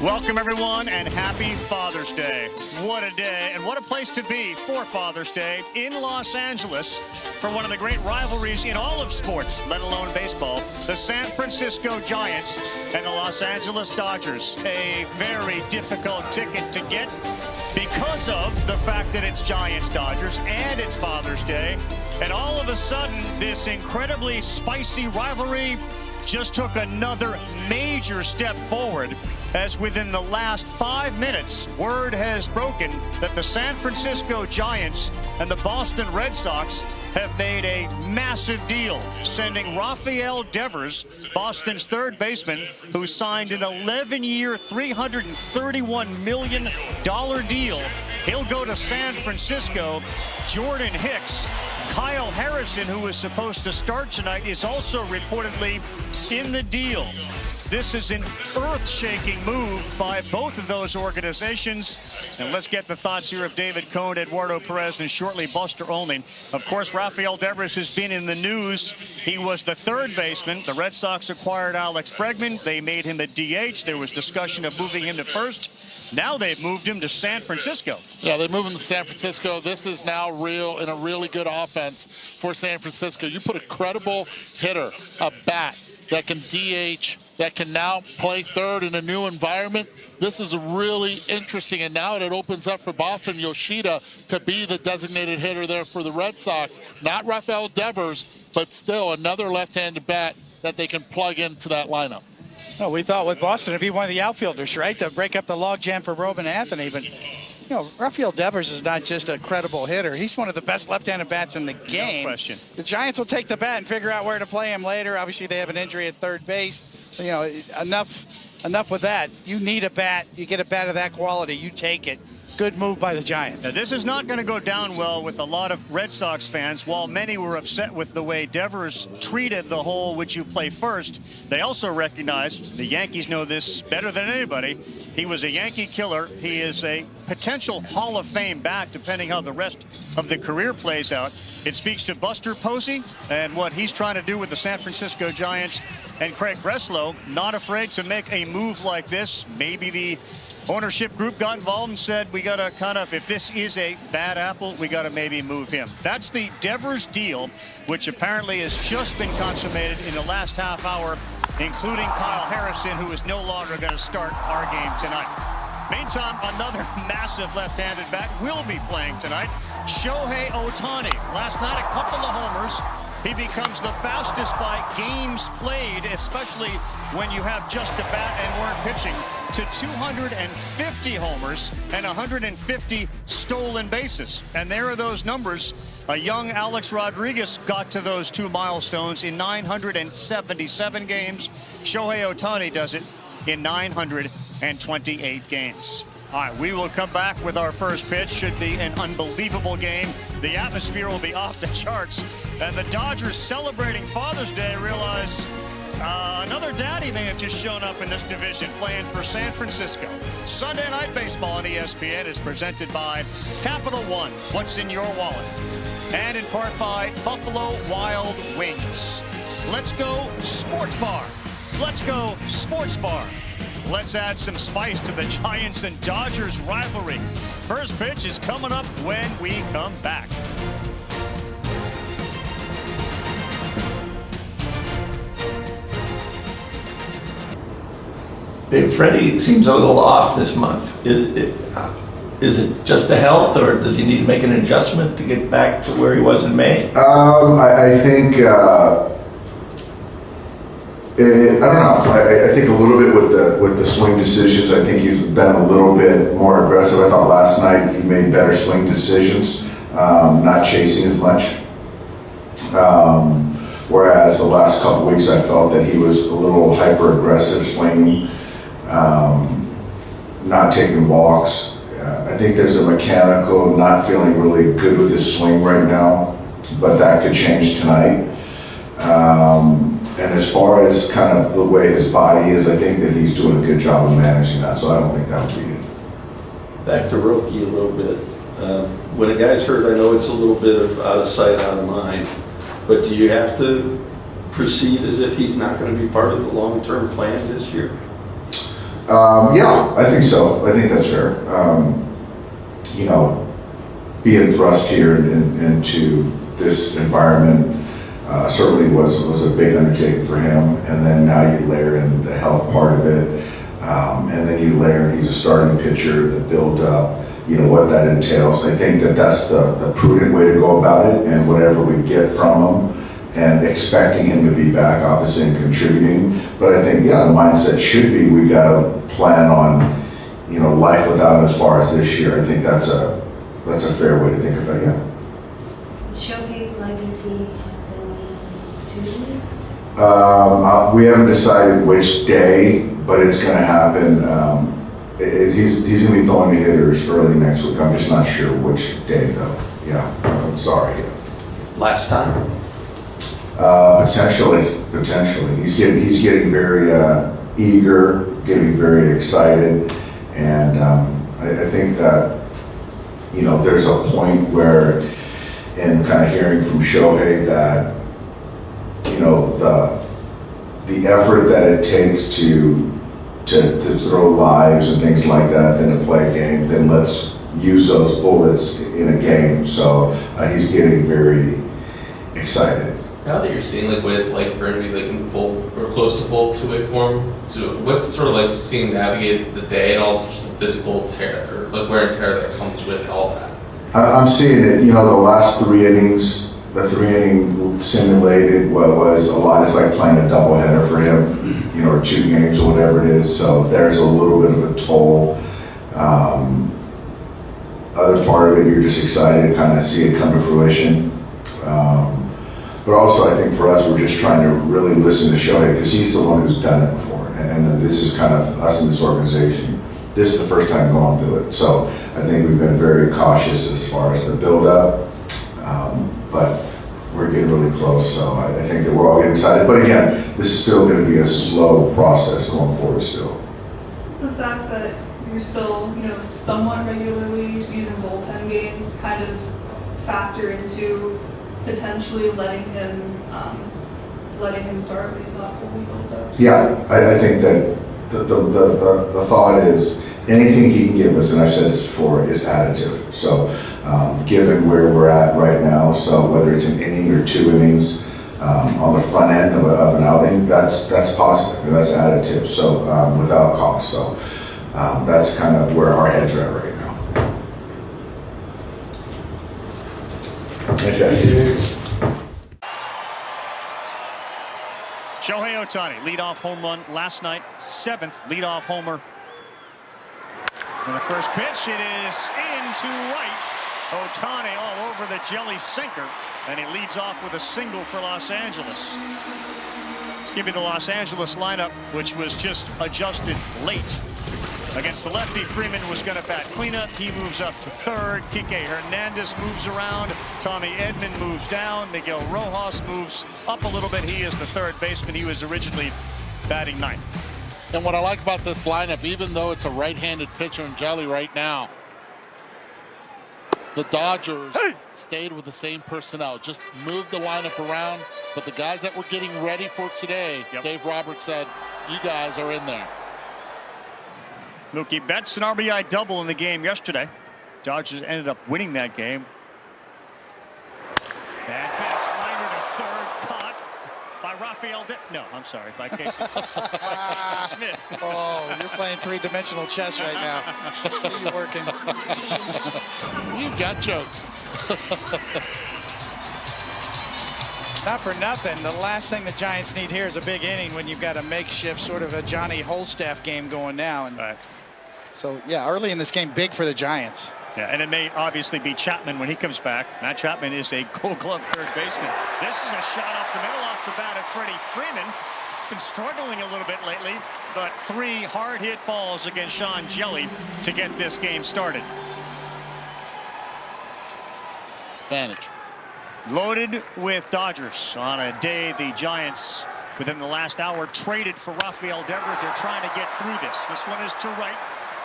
Welcome, everyone, and happy Father's Day. What a day, and what a place to be for Father's Day in Los Angeles for one of the great rivalries in all of sports, let alone baseball, the San Francisco Giants and the Los Angeles Dodgers. A very difficult ticket to get because of the fact that it's Giants-Dodgers and it's Father's Day. And all of a sudden, this incredibly spicy rivalry just took another major step forward, as within the last 5 minutes, word has broken that the San Francisco Giants and the Boston Red Sox have made a massive deal, sending Rafael Devers, Boston's third baseman, who signed an 11-year, $331 million deal. He'll go to San Francisco. Jordan Hicks, Kyle Harrison, who was supposed to start tonight, is also reportedly in the deal. This is an earth-shaking move by both of those organizations. And let's get the thoughts here of David Cohn, Eduardo Perez, and shortly Buster Olney. Of course, Rafael Devers has been in the news. He was the third baseman. The Red Sox acquired Alex Bregman. They made him a DH. There was discussion of moving him to first. Now they've moved him to San Francisco. Yeah, they moved him to San Francisco. This is now real in a really good offense for San Francisco. You put a credible hitter, a bat that can DH, that can now play third in a new environment. This is really interesting, and now it opens up for Boston Yoshida to be the designated hitter there for the Red Sox. Not Rafael Devers, but still another left-handed bat that they can plug into that lineup. Well, we thought with Boston it'd be one of the outfielders, right, to break up the logjam for Roman Anthony, but you know, Rafael Devers is not just a credible hitter. He's one of the best left-handed bats in the game. No question. The Giants will take the bat and figure out where to play him later. Obviously, they have an injury at third base. You know, enough with that. You need a bat. You get a bat of that quality, you take it. Good move by the Giants. Now, this is not going to go down well with a lot of Red Sox fans. While many were upset with the way Devers treated the whole "would you play first," they also recognize, the Yankees know this better than anybody, he was a Yankee killer. He is a potential Hall of Fame bat, depending how the rest of the career plays out. It speaks to Buster Posey and what he's trying to do with the San Francisco Giants. And Craig Breslow, not afraid to make a move like this. Maybe the ownership group got involved and said, we got to kind of, if this is a bad apple, we got to maybe move him. That's the Devers deal, which apparently has just been consummated in the last half hour, including Kyle Harrison, who is no longer going to start our game tonight. Meantime, another massive left-handed bat will be playing tonight. Shohei Ohtani. Last night, a couple of homers. He becomes the fastest by games played, especially when you have just a bat and weren't pitching, to 250 homers and 150 stolen bases. And there are those numbers. A young Alex Rodriguez got to those two milestones in 977 games. Shohei Ohtani does it in 928 games. All right, we will come back with our first pitch. Should be an unbelievable game. The atmosphere will be off the charts. And the Dodgers, celebrating Father's Day, realize another daddy may have just shown up in this division playing for San Francisco. Sunday Night Baseball on ESPN is presented by Capital One. What's in your wallet? And in part by Buffalo Wild Wings. Let's go Sports Bar. Let's go Sports Bar. Let's add some spice to the Giants and Dodgers rivalry. First pitch is coming up when we come back. Hey, Freddie seems a little off this month. Is it just the health, or does he need to make an adjustment to get back to where he was in May? I think I don't know. I think a little bit with the swing decisions. I think he's been a little bit more aggressive. I thought last night he made better swing decisions, not chasing as much. Whereas the last couple weeks, I felt that he was a little hyper aggressive swinging, not taking walks. I think there's a mechanical, not feeling really good with his swing right now, but that could change tonight. And as far as kind of the way his body is, I think that he's doing a good job of managing that, so I don't think that would be good. Back to Roki a little bit. When a guy's hurt, I know it's a little bit of out of sight, out of mind, but do you have to proceed as if he's not going to be part of the long-term plan this year? Yeah, I think so. I think that's fair. You know, being thrust here into this environment certainly was a big undertaking for him. And then now you layer in the health part of it. And then you layer, he's a starting pitcher, the build up, you know, what that entails. I think that's the prudent way to go about it, and whatever we get from him, and expecting him to be back, obviously, and contributing. But I think, yeah, the mindset should be, we got to plan on, you know, life without him as far as this year. I think that's a fair way to think about it, yeah. Shohei's likely to happen 2 weeks? We haven't decided which day, but it's going to happen. He's going to be throwing the hitters early next week. I'm just not sure which day, though. Yeah, I'm sorry. Last time? Potentially. He's getting very eager, getting very excited, and I think that, you know, there's a point where, in kind of hearing from Shohei, that, you know, the effort that it takes to throw lives and things like that, then to play a game, then let's use those bullets in a game. So he's getting very excited. Now that you're seeing like what it's like for him to be like in full or close to full two-way form, so what's sort of like seeing him navigate the day and also just the physical tear or like wear and tear that comes with all that? I'm seeing it. You know, the last 3 innings, the 3-inning simulated was a lot. It's like playing a doubleheader for him, you know, or 2 games or whatever it is. So there's a little bit of a toll. Other part of it, you're just excited to kind of see it come to fruition. But also, I think for us, we're just trying to really listen to Shohei, because he's the one who's done it before. And this is kind of us in this organization. This is the first time going through it. So I think we've been very cautious as far as the build-up. But we're getting really close, so I think that we're all getting excited. But again, this is still going to be a slow process going forward still. It's the fact that you're still, you know, somewhat regularly using bullpen games kind of factor into potentially letting him start when he's not fully built up. Yeah, I think that the thought is anything he can give us, and I've said this before, is additive. So given where we're at right now, so whether it's an inning or 2 innings on the front end of an outing, that's positive and that's additive. So without cost. So that's kind of where our heads are at right now. Yes. Shohei Ohtani, leadoff home run last night, 7th leadoff homer. And the first pitch, it is into right. Ohtani all over the jelly sinker, and he leads off with a single for Los Angeles. Let's give you the Los Angeles lineup, which was just adjusted late. Against the lefty, Freeman was going to bat cleanup. He moves up to third. Kike Hernandez moves around. Tommy Edman moves down. Miguel Rojas moves up a little bit. He is the third baseman. He was originally batting 9th. And what I like about this lineup, even though it's a right-handed pitcher in jelly right now, the Dodgers stayed with the same personnel, just moved the lineup around. But the guys that were getting ready for today, Dave Roberts said, you guys are in there. Mookie Betts an RBI double in the game yesterday. Dodgers ended up winning that game. And Betts liner to third, caught by Rafael No, I'm sorry, by Casey Smith. Oh, you're playing 3-dimensional chess right now. See you working. You've got jokes. Not for nothing, the last thing the Giants need here is a big inning when you've got a makeshift sort of a Johnny Holstaff game going now. And so, yeah, early in this game, big for the Giants. Yeah, and it may obviously be Chapman when he comes back. Matt Chapman is a Gold Glove third baseman. This is a shot off the middle off the bat of Freddie Freeman. He's been struggling a little bit lately, but 3 hard-hit balls against Sean Jelly to get this game started. Advantage. Loaded with Dodgers on a day the Giants, within the last hour, traded for Rafael Devers. They're trying to get through this. This one is to right.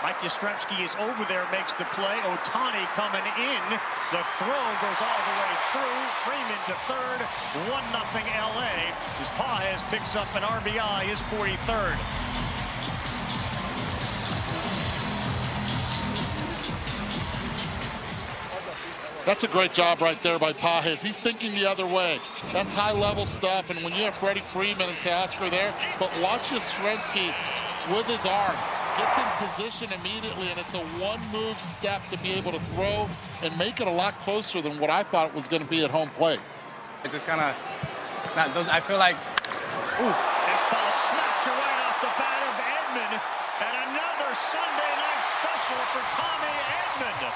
Mike Yastrzemski is over there, makes the play. Ohtani coming in. The throw goes all the way through. Freeman to third. 1-0 LA. As Pages picks up an RBI, his 43rd. That's a great job right there by Pages. He's thinking the other way. That's high-level stuff, and when you have Freddie Freeman and Teoscar there, but watch Yastrzemski with his arm. Gets in position immediately, and it's a one-move step to be able to throw and make it a lot closer than what I thought it was going to be at home plate. It's just kind of, it's not, I feel like, ooh. This ball smacked right off the bat of Edman, and another Sunday night special for Tommy Edman.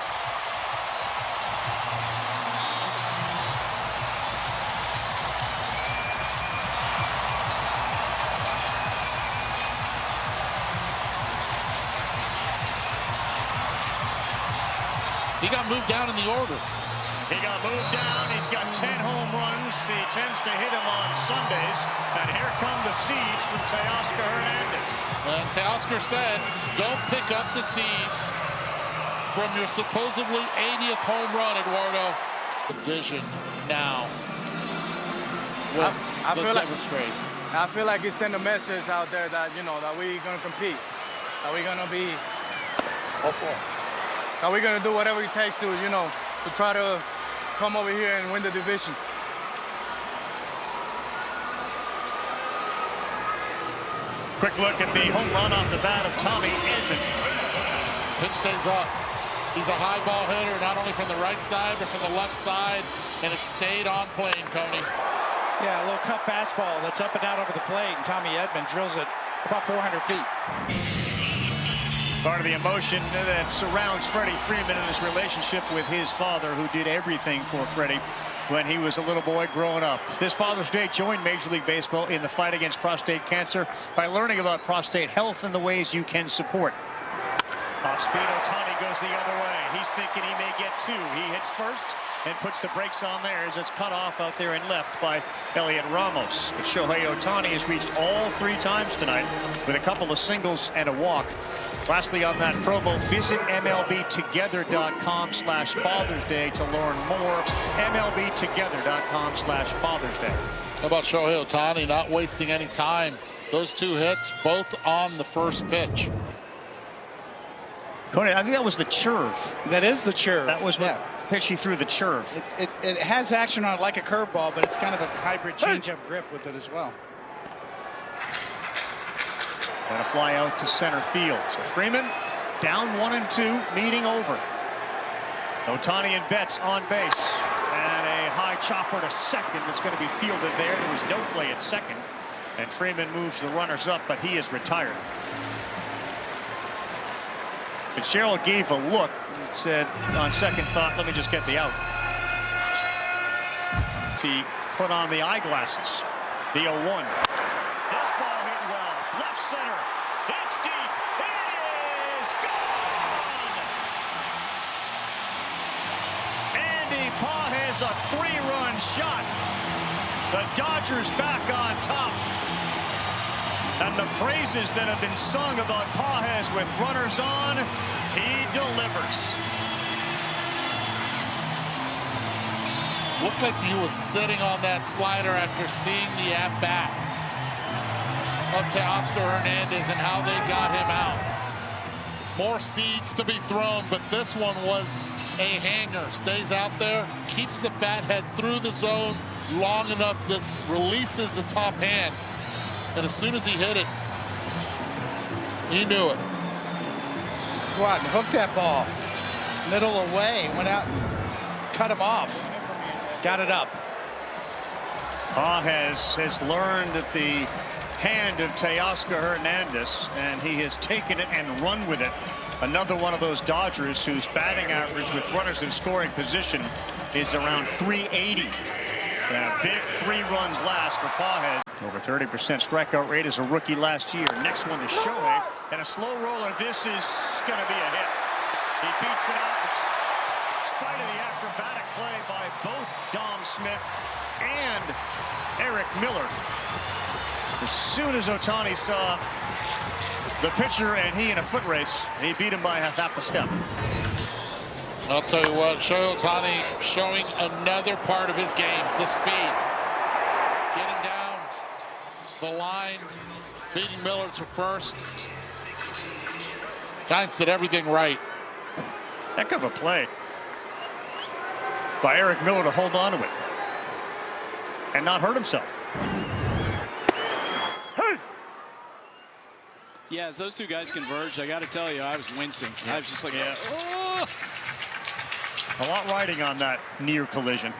He got moved down in the order. He got moved down. He's got 10 home runs. He tends to hit them on Sundays. And here come the seeds from Teoscar Hernandez. And Teoscar said, don't pick up the seeds from your supposedly 80th home run, Eduardo. Division now. I feel like it sent a message out there that, you know, that we're going to compete. That we're going to be... That we're going to do whatever it takes to, you know, to try to come over here and win the division. Quick look at the home run off the bat of Tommy Edman. Pitch stays up. He's a high ball hitter, not only from the right side, but from the left side, and it stayed on plane, Coney. Yeah, a little cut fastball that's up and down over the plate, and Tommy Edman drills it about 400 feet. Part of the emotion that surrounds Freddie Freeman and his relationship with his father, who did everything for Freddie when he was a little boy growing up. This Father's Day, join Major League Baseball in the fight against prostate cancer by learning about prostate health and the ways you can support. Off speed, Ohtani goes the other way. He's thinking he may get two. He hits first and puts the brakes on there as it's cut off out there and left by Elliot Ramos. But Shohei Ohtani has reached all 3 times tonight with a couple of singles and a walk. Lastly, on that promo, visit MLBtogether.com/Father's Day to learn more. MLBtogether.com/Father's Day. How about Shohei Ohtani not wasting any time? Those 2 hits, both on the first pitch. Coney, I think that was the churve. That is the churve. That was what pitch he threw the churve. It has action on it like a curveball, but it's kind of a hybrid changeup grip with it as well. And a fly out to center field. So Freeman down 1-2, meeting over. Ohtani and Betts on base. And a high chopper to second that's going to be fielded there. There was no play at second. And Freeman moves the runners up, but he is retired. Fitzgerald gave a look and said, on second thought, let me just get the out. He put on the eyeglasses. The 0-1. This ball hit well. Left center. It's deep. It is gone. Andy Pages, a 3-run shot. The Dodgers back on top. And the praises that have been sung about Pages with runners on, he delivers. Looked like he was sitting on that slider after seeing the at-bat of Teoscar Hernandez and how they got him out. More seeds to be thrown, but this one was a hanger. Stays out there, keeps the bat head through the zone long enough that releases the top hand. And as soon as he hit it, he knew it. Go out and hook that ball. Middle away, went out and cut him off. Got it up. Pages has learned at the hand of Teoscar Hernandez, and he has taken it and run with it. Another one of those Dodgers whose batting average with runners in scoring position is around 380. A big 3-run blast for Pages. Over 30% strikeout rate as a rookie last year. Next one to Shohei, and a slow roller. This is going to be a hit. He beats it out in spite of the acrobatic play by both Dom Smith and Eric Miller. As soon as Ohtani saw the pitcher and he in a foot race, he beat him by half a step. I'll tell you what, Shohei Ohtani showing another part of his game, the speed. Getting down the line, beating Miller to first. Giants did everything right. Heck of a play. by Eric Miller to hold on to it and not hurt himself. Hey! Yeah, as those two guys converged, I got to tell you, I was wincing. Yeah. I was just like, yeah. oh! A lot riding on that near collision.